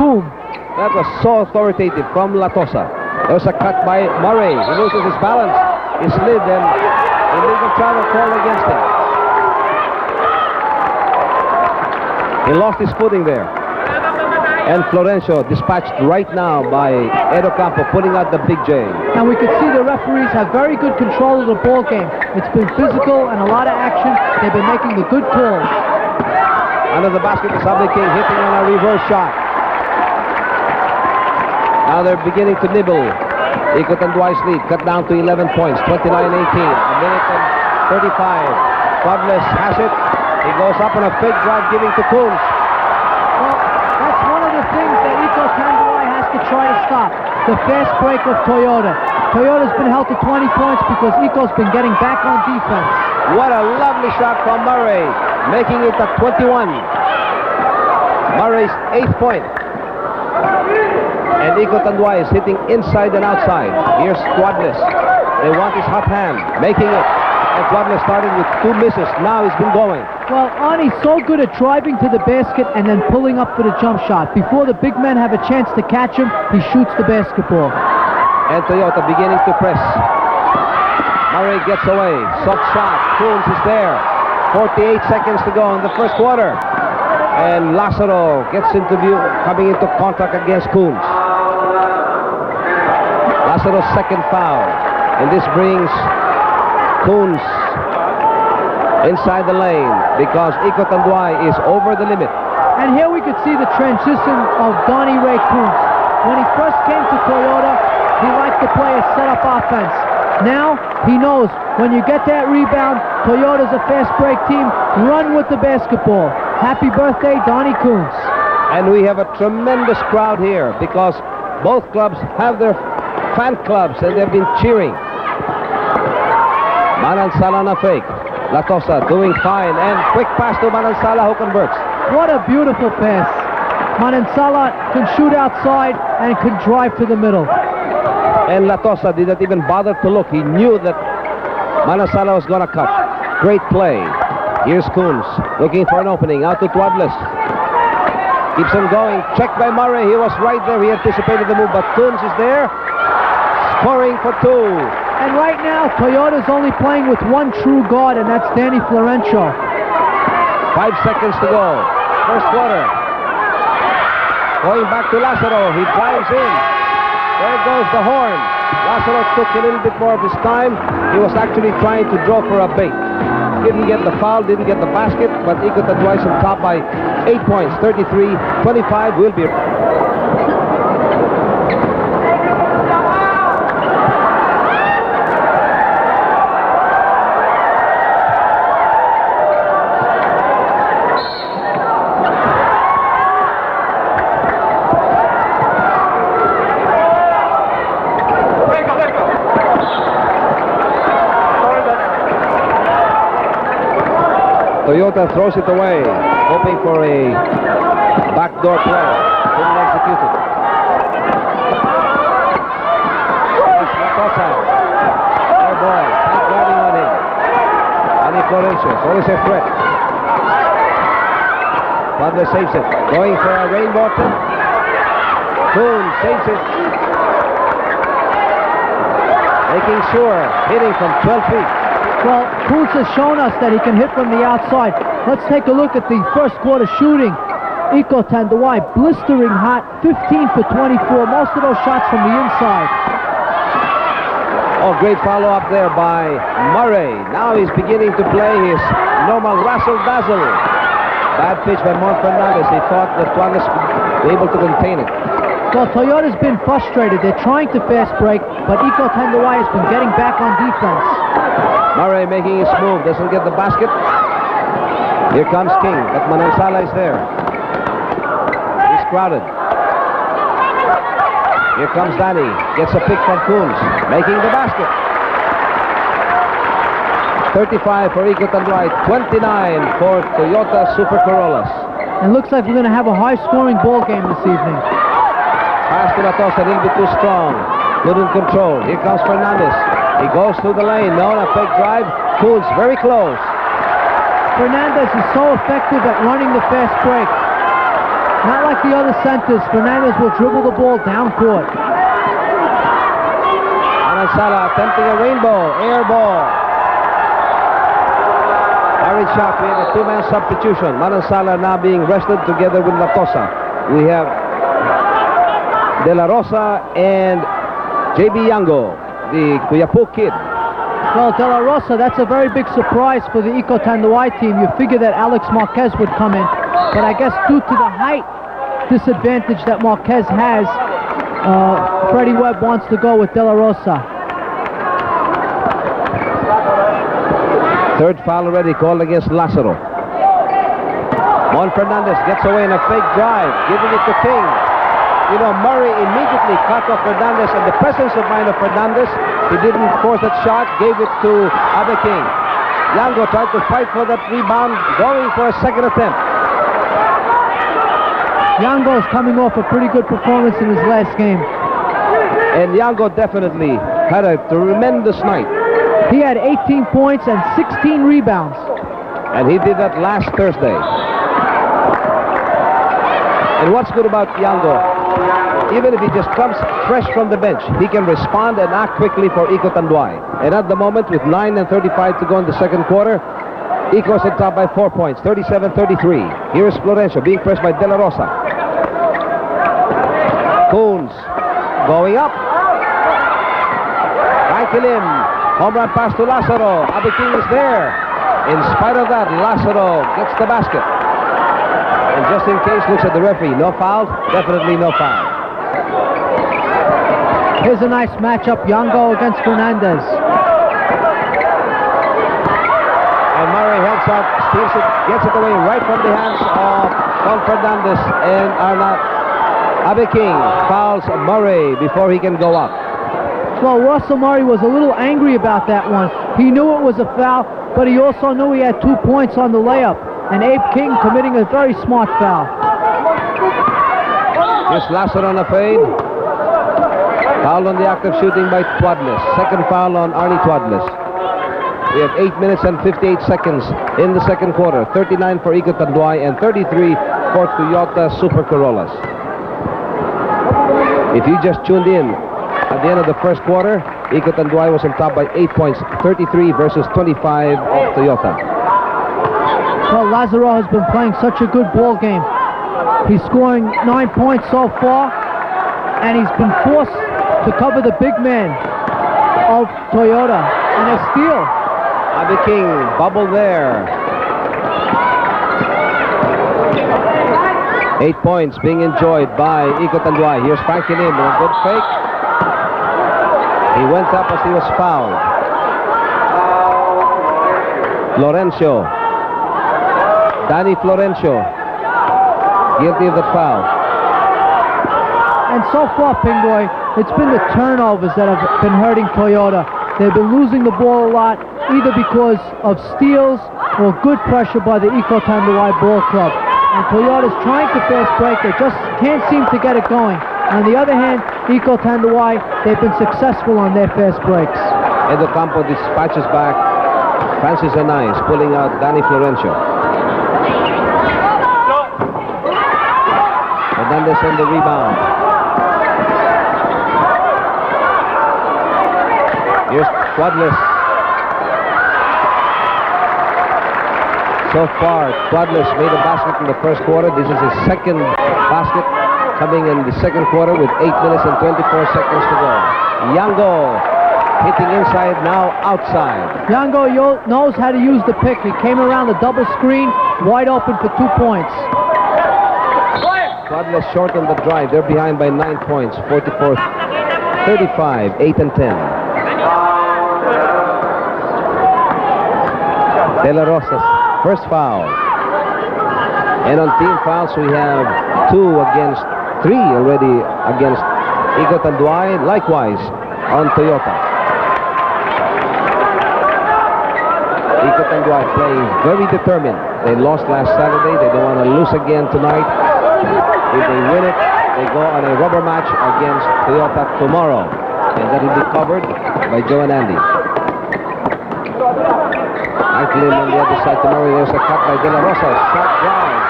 boom. That was so authoritative from Latosa. There was a cut by Murray. He loses his balance. He slid and illegal travel called against him. He lost his footing there. And Florencio dispatched right now by Edo Campo, putting out the big J. And we can see the referees have very good control of the ball game. It's been physical and a lot of action. They've been making the good calls. Under the basket, the Sablé King hitting on a reverse shot. Now they're beginning to nibble. Iko Tanduay's lead cut down to 11 points, 29-18. A minute and 35. Fables has it. He goes up on a fake drive, giving to Coons. Well, that's one of the things that Iko Tanduay has to try to stop. The fast break of Toyota. Toyota's been held to 20 points because Iko's been getting back on defense. What a lovely shot from Murray, making it at 21. Murray's 8th point. And Iko Tanduay is hitting inside and outside. Here's Quadles. They want his hot hand, making it. And Quadles started with 2 misses. Now he's been going. Well, Arnie's so good at driving to the basket and then pulling up for the jump shot. Before the big men have a chance to catch him, he shoots the basketball. And Toyota beginning to press. Murray gets away. Soft shot. Coons is there. 48 seconds to go in the first quarter. And Lazaro gets into view, coming into contact against Coons. Lazaro's second foul. And this brings Coons inside the lane because Iko Tanduay is over the limit. And here we could see the transition of Donnie Ray Coons. When he first came to Toyota, he liked to play a setup offense. Now, he knows when you get that rebound, Toyota's a fast break team, run with the basketball. Happy birthday, Donnie Coons. And we have a tremendous crowd here because both clubs have their fan clubs and they've been cheering. Manansala on a fake. Latosa doing fine and quick pass to Manansala who converts. What a beautiful pass. Manansala can shoot outside and can drive to the middle. And Latosa did not even bother to look. He knew that Manansala was going to cut. Great play. Here's Coons looking for an opening. Out to Tuadles. Keeps him going. Checked by Murray. He was right there. He anticipated the move, but Coons is there. Scoring for 2. And right now, Toyota's only playing with one true guard, and that's Danny Florencio. 5 seconds to go. First quarter. Going back to Lazaro. He drives in. There goes the horn. Lazaro took a little bit more of his time. He was actually trying to draw for a bait. Didn't get the foul, didn't get the basket, but Iko Tanduay is on top by 8 points. 33-25 will be. Toyota throws it away, hoping for a backdoor play. Didn't execute it. Latosa. Air ball. Tight guarding on him. Danny Florencio. Always a threat. Butler saves it. Going for a rainbow attempt. Coon saves it. Making sure. Hitting from 12 feet. Well, Coons has shown us that he can hit from the outside. Let's take a look at the first quarter shooting. Iko Tanduay blistering hot, 15 for 24. Most of those shots from the inside. Oh, great follow-up there by Murray. Now he's beginning to play his normal razzle-dazzle. Bad pitch by Mon Fernandez. He thought that Tuadles would be able to contain it. Well, Toyota's been frustrated. They're trying to fast break, but Iko Tanduay has been getting back on defense. Murray making his move, doesn't get the basket. Here comes King, but Manansala is there. He's crowded. Here comes Danny, gets a pick from Coons, making the basket. 35 for Iko Tanduay, 29 for Toyota Super Corollas. And looks like we're going to have a high-scoring ball game this evening. Pass to Latosa, a little bit too strong. Good in control. Here comes Fernandez. He goes through the lane. No, a fake drive. Coons very close. Fernandez is so effective at running the fast break. Not like the other centers. Fernandez will dribble the ball down court. Manansala attempting a rainbow, air ball. Very shot. We have a two-man substitution. Manansala now being rested together with Latosa. We have De La Rosa and J.B. Yango, the Cuyapu kid. Well, De La Rosa, that's a very big surprise for the Eco Tanduay team. You figure that Alex Marquez would come in, but I guess due to the height disadvantage that Marquez has, Freddie Webb wants to go with De La Rosa. Third foul already called against Lazaro. Juan Fernandez gets away in a fake drive, giving it to King. You know, Murray immediately cut off Fernandez, and the presence of mind of Fernandez, he didn't force that shot, gave it to Abe King. Yango tried to fight for that rebound, going for a second attempt. Yango is coming off a pretty good performance in his last game. And Yango definitely had a tremendous night. He had 18 points and 16 rebounds. And he did that last Thursday. And what's good about Yango, even if he just comes fresh from the bench, he can respond and act quickly for Eco Tanduay. And at the moment, with 9:35 to go in the second quarter, Eco's at top by 4 points, 37-33. Here's Florencio being pressed by De La Rosa. Coons going up. Frankie Lim, home run pass to Lazaro. Abe King is there. In spite of that, Lazaro gets the basket. And just in case, looks at the referee. No foul? Definitely no foul. Here's a nice matchup, Yango against Fernandez. And Murray helps out, steals it, gets it away right from the hands of Juan Fernandez and Abe King fouls Murray before he can go up. Well, Russell Murray was a little angry about that one. He knew it was a foul, but he also knew he had 2 points on the layup. And Abe King committing a very smart foul. Here's Lazaro on a fade. Foul on the act of shooting by Twadless. Second foul on Arnie Twadless. We have 8 minutes and 58 seconds in the second quarter. 39 for Eco Tanduay and 33 for Toyota Super Corollas. If you just tuned in, at the end of the first quarter, Eco Tanduay was on top by 8 points, 33 versus 25 of Toyota. Well, Lazaro has been playing such a good ball game. He's scoring 9 points so far, and he's been forced to cover the big man of Toyota. And a steal. Abe King, bubble there. 8 points being enjoyed by Eco Tanduay. Here's Frankie Lim with a good fake. He went up as he was fouled. Florencio. Danny Florencio. Guilty of the foul. And so far, Pingboy, it's been the turnovers that have been hurting Toyota. They've been losing the ball a lot, either because of steals or good pressure by the Eco Tanduay ball club. And Toyota's trying to fast break. They just can't seem to get it going. On the other hand, Eco Tanduay, they've been successful on their fast breaks. Edo Campo dispatches back Francis Anais, pulling out Danny Florencio. Fernandez on the rebound. Here's Twadless. So far, Twadless made a basket in the first quarter. This is his second basket coming in the second quarter with 8 minutes and 24 seconds to go. Yango hitting inside, now outside. Yango knows how to use the pick. He came around the double screen, wide open for 2 points. Twadless short on the drive. They're behind by 9 points, 44-35, 8 and 10. De La Rosa's first foul. And on team fouls, we have 2 against 3 already against Eco Tanduay, likewise on Toyota. Eco Tanduay playing very determined. They lost last Saturday. They don't want to lose again tonight. If they win it, they go on a rubber match against Toyota tomorrow. And that will be covered by Joe and Andy. Franklin on the other side tomorrow. There's a cut by De La Rosa. Shot drive.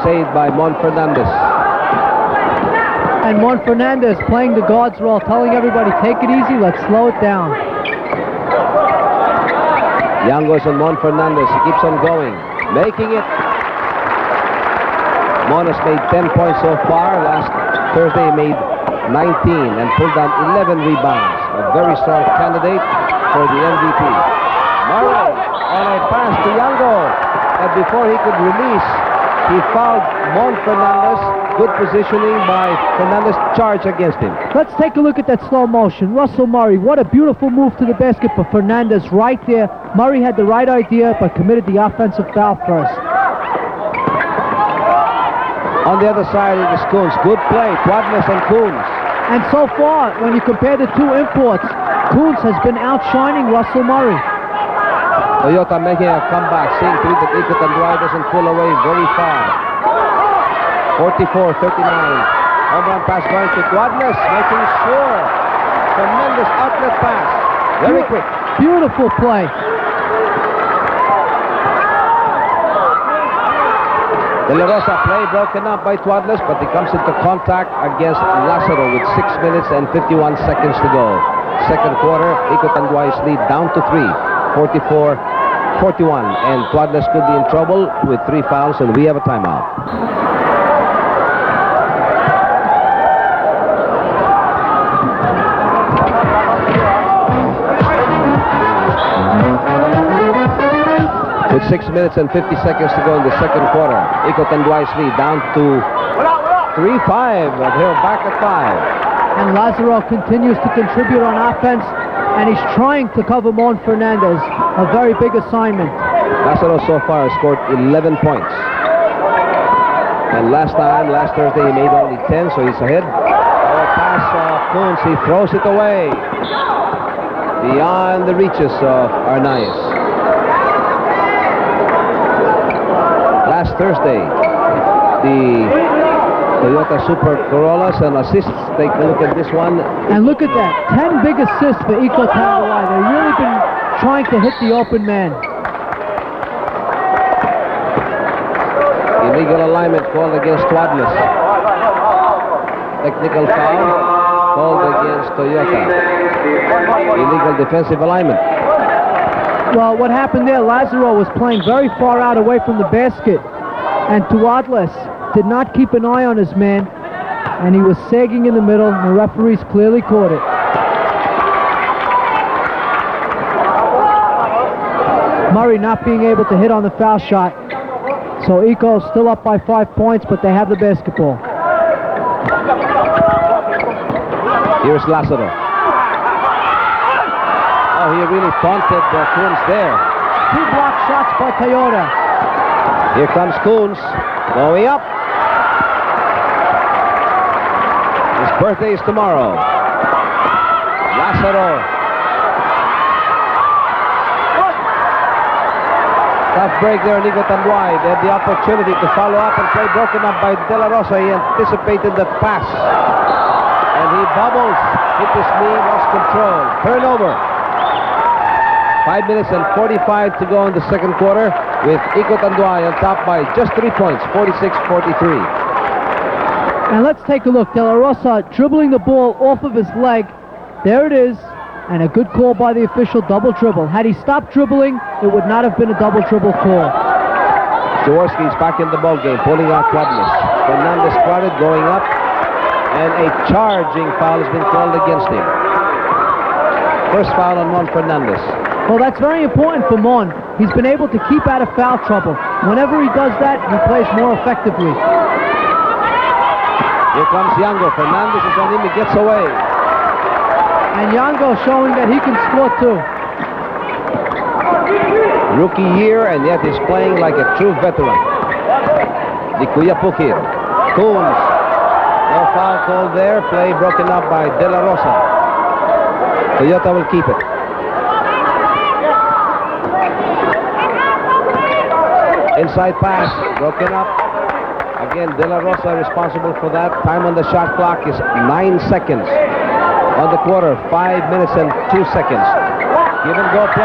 saved by Mon Fernandez. And Mon Fernandez playing the guard's role, telling everybody, take it easy, let's slow it down. Yangos and Mon Fernandez. He keeps on going, making it. Mon has made 10 points so far. Last Thursday he made 19 and pulled down 11 rebounds. A very strong candidate for the MVP. Murray on a pass to Yango. And before he could release, he fouled Mon Fernandez. Good positioning by Fernandez. Charge against him. Let's take a look at that slow motion. Russell Murray, what a beautiful move to the basket, but Fernandez right there. Murray had the right idea, but committed the offensive foul first. On the other side it is Coons. Good play, Tuadnes and Coons. And so far, when you compare the two imports, Coons has been outshining Russell Murray. Toyota making a comeback, seeing to it that Iko Tanduay doesn't pull away very far. 44-39. Home run pass going to Tuadnes, making sure. Tremendous outlet pass. Very quick. Beautiful play. De La Rosa play broken up by Tuadles, but he comes into contact against Lazaro with 6 minutes and 51 seconds to go. Second quarter, Iko Tanduay's lead down to 3, 44-41, and Tuadles could be in trouble with 3 fouls, and we have a timeout. With 6 minutes and 50 seconds to go in the second quarter, Iko Tanduay's lead down to 3-5, but he'll back at 5. And Lazaro continues to contribute on offense, and he's trying to cover Mon Fernandez, a very big assignment. Lazaro so far has scored 11 points. And last Thursday, he made only 10, so he's ahead. Oh, pass off Coons, he throws it away. Beyond the reaches of Arnaiz. Last Thursday, the Toyota Super Corollas and assists. Take a look at this one. And look at that, 10 big assists for Iko Tanduay. They've really been trying to hit the open man. Illegal alignment called against Tuadles. Technical foul called against Toyota. Illegal defensive alignment. Well, what happened there, Lazaro was playing very far out away from the basket, and Tuadles did not keep an eye on his man, and he was sagging in the middle, and the referees clearly caught it. Murray not being able to hit on the foul shot, so Iko still up by 5 points, but they have the basketball. Here's Lazaro. Oh, he really taunted Coons there. 2 block shots by Toyota. Here comes Coons, going up. His birthday is tomorrow. Lazaro. Tough break there, Iko Tanduay. They had the opportunity to follow up and play broken up by De La Rosa. He anticipated the pass. And he bubbles. Hit his knee, lost control. Turnover. 5 minutes and 45 to go in the second quarter, with Iko Tanduay on top by just 3 points, 46-43. And let's take a look. De La Rosa dribbling the ball off of his leg. There it is. And a good call by the official, double dribble. Had he stopped dribbling, it would not have been a double dribble call. Jaworski's back in the ball game, pulling out Tuadles. Fernandez spotted, going up, and a charging foul has been called against him. First foul on Mon Fernandez. Well, that's very important for Mon. He's been able to keep out of foul trouble. Whenever he does that, he plays more effectively. Here comes Yango. Fernandez is on him. He gets away. And Yango showing that he can score too. Rookie year, and yet he's playing like a true veteran. The Kuyapu kid. Coons. No foul called there. Play broken up by De La Rosa. Toyota will keep it. Inside pass, broken up. Again, De La Rosa responsible for that. Time on the shot clock is 9 seconds. On the quarter, 5 minutes and 2 seconds. Give and go play.